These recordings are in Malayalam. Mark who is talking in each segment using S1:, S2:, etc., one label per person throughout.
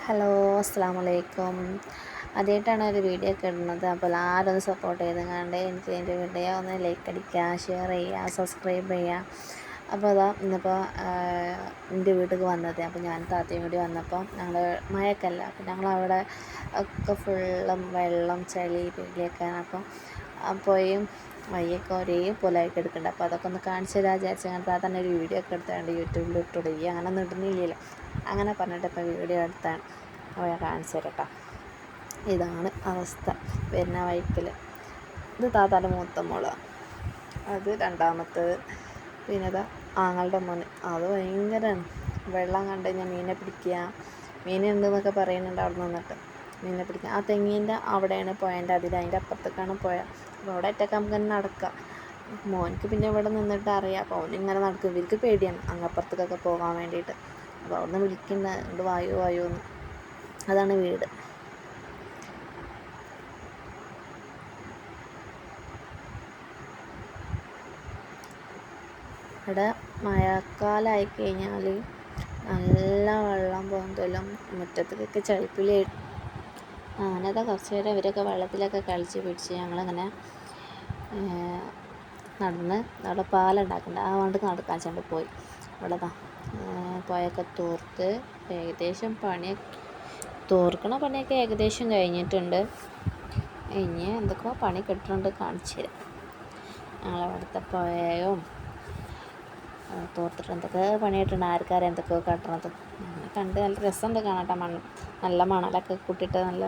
S1: ഹലോ, അസ്സലാമു അലൈക്കും. ആദ്യമായിട്ടാണ് ഒരു വീഡിയോ ഒക്കെ ഇടുന്നത്. അപ്പോൾ എല്ലാവരും ഒന്ന് സപ്പോർട്ട് ചെയ്തുകൊണ്ട് എനിക്ക് എൻ്റെ വീഡിയോ ഒന്ന് ലൈക്ക് അടിക്കുക, ഷെയർ ചെയ്യുക, സബ്സ്ക്രൈബ് ചെയ്യുക. അപ്പോൾ അതാ ഇന്നിപ്പോൾ എൻ്റെ വീട്ടിൽ വന്നത്. അപ്പോൾ ഞാൻ താത്തയും കൂടി വന്നപ്പോൾ ഞങ്ങൾ മഴക്കല്ല, അപ്പോൾ ഞങ്ങളവിടെ ഒക്കെ ഫുള്ളും വെള്ളം ചളി പിടിയൊക്കെയാണ്. അപ്പം പോയും വയ്യൊക്കെ ഒരേ പോലെയായിട്ട് എടുക്കുന്നുണ്ട്. അപ്പോൾ അതൊക്കെ ഒന്ന് കാണിച്ചു തരാൻ വിചാരിച്ചു. അങ്ങനത്തെ തന്നെ ഒരു വീഡിയോ ഒക്കെ എടുത്തുകൊണ്ട് യൂട്യൂബിൽ ഇട്ടുകൊടുക്കുക. അങ്ങനെ ഒന്നും ഇടുന്നില്ലല്ലോ, അങ്ങനെ പറഞ്ഞിട്ട് ഇപ്പോൾ വീഡിയോ എടുത്താണ്. അപ്പോൾ ഞാൻ കാണിച്ചു തരാം കേട്ടോ. ഇതാണ് അവസ്ഥ വരുന്ന വഴിക്കൽ. ഇത് താത്താൻ്റെ മൂത്ത മോള്, അത് രണ്ടാമത്തത്. പിന്നെ ഇതാ ആങ്ങളുടെ മോന്, അത് ഭയങ്കരമാണ്. വെള്ളം കണ്ടു കഴിഞ്ഞാൽ മീനെ പിടിക്കുക, മീനുണ്ടെന്നൊക്കെ പറയുന്നുണ്ട് അവിടെ നിന്നിട്ട്. മീനെ പിടിക്കുക ആ തെങ്ങിൻ്റെ അവിടെയാണ് പുഴേൻ്റെ അതിൻ്റെ അപ്പുറത്തേക്കാണ് പുഴ. അപ്പോൾ അവിടെ ഒറ്റയ്ക്ക് നമുക്ക് തന്നെ നടക്കാം. മോനിക്ക് പിന്നെ ഇവിടെ നിന്നിട്ട് അറിയാം. അപ്പോൾ അവനിങ്ങനെ നടക്കും. ഇവർക്ക് പേടിയാണ് അങ്ങപ്പുറത്തേക്കൊക്കെ പോകാൻ വേണ്ടിയിട്ട്. അപ്പോൾ അവിടെ നിന്ന് വിളിക്കുന്നുണ്ട് വായു വായു എന്ന്. അതാണ് വീട്. ഇവിടെ മഴക്കാലമായി കഴിഞ്ഞാൽ നല്ല വെള്ളം പോകുന്നതെല്ലാം മുറ്റത്തേക്കൊക്കെ ചളിപ്പിലായിട്ട്. അങ്ങനത്തെ കുറച്ച് നേരം ഇവരൊക്കെ വെള്ളത്തിലൊക്കെ കളിച്ച് പിടിച്ച് ഞങ്ങളിങ്ങനെ നടന്ന് അവിടെ പാലുണ്ടാക്കുന്നുണ്ട്. ആ വണ്ട് നടക്കാൻ ചെണ്ട് പോയി. ഇവിടെ പുഴയൊക്കെ തൂർത്ത് ഏകദേശം തൂർക്കണ പണിയൊക്കെ ഏകദേശം കഴിഞ്ഞിട്ടുണ്ട്. ഇനി എന്തൊക്കെയോ പണി കിട്ടുന്നുണ്ട്, കാണിച്ചു തരാം. ഞങ്ങളവിടുത്തെ പുഴയും തോർത്തിട്ട് എന്തൊക്കെ പണിയിട്ടുണ്ട്. ആർക്കാരും എന്തൊക്കെയോ കട്ടണത് അങ്ങനെ കണ്ട് നല്ല രസമുണ്ട് കാണാട്ടെ. നല്ല മണലൊക്കെ കൂട്ടിയിട്ട് നല്ല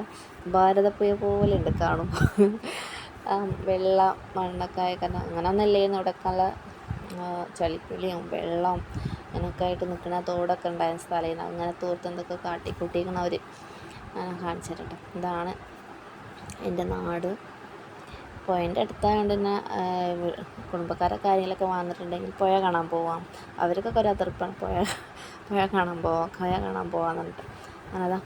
S1: ഭാരതപ്പുഴ പോലെ ഉണ്ട് കാണുമ്പോൾ. വെള്ള മണ്ണൊക്കെ ആയിക്കണം അങ്ങനെ ഒന്നല്ലേന്ന് ഇവിടെയൊക്കെയുള്ള ചളിപ്പിളിയും വെള്ളം അങ്ങനെയൊക്കെ ആയിട്ട് നിൽക്കുന്ന തോടൊക്കെ ഉണ്ടായിരുന്ന സ്ഥലമാണ്. അങ്ങനെ തോർത്ത് എന്തൊക്കെ കാട്ടിക്കൂട്ടിക്കണവർ. ഞാൻ കാണിച്ചു തരട്ടെ. ഇതാണ് എൻ്റെ നാട്. പുഴൻ്റെ അടുത്തായതുകൊണ്ട് തന്നെ കുടുംബക്കാരൊക്കെ കാര്യങ്ങളൊക്കെ വന്നിട്ടുണ്ടെങ്കിൽ പുഴ കാണാൻ പോവാം. അവർക്കൊക്കെ ഒരു അതിർപ്പാണ് പുഴ കാണാൻ പോവാമെന്നിട്ട്. അങ്ങനെതാ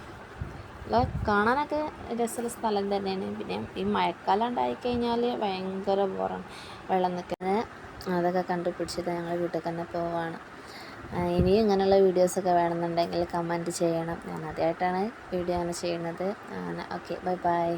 S1: അല്ല, കാണാനൊക്കെ രസമുള്ള സ്ഥലം തന്നെയാണ്. പിന്നെ ഈ മഴക്കാലം ഉണ്ടായിക്കഴിഞ്ഞാൽ ഭയങ്കര ബോറാണ്. വെള്ളം നിൽക്കുന്നത് അതൊക്കെ കണ്ടുപിടിച്ചിട്ട് ഞങ്ങൾ വീട്ടിൽ തന്നെ പോവാണ്. ഇനിയും ഇങ്ങനെയുള്ള വീഡിയോസൊക്കെ വേണമെന്നുണ്ടെങ്കിൽ കമൻറ്റ് ചെയ്യണം. ഞാൻ ആദ്യമായിട്ടാണ് വീഡിയോ അങ്ങനെ ചെയ്യുന്നത്. അങ്ങനെ ഓക്കെ, ബൈ ബൈ.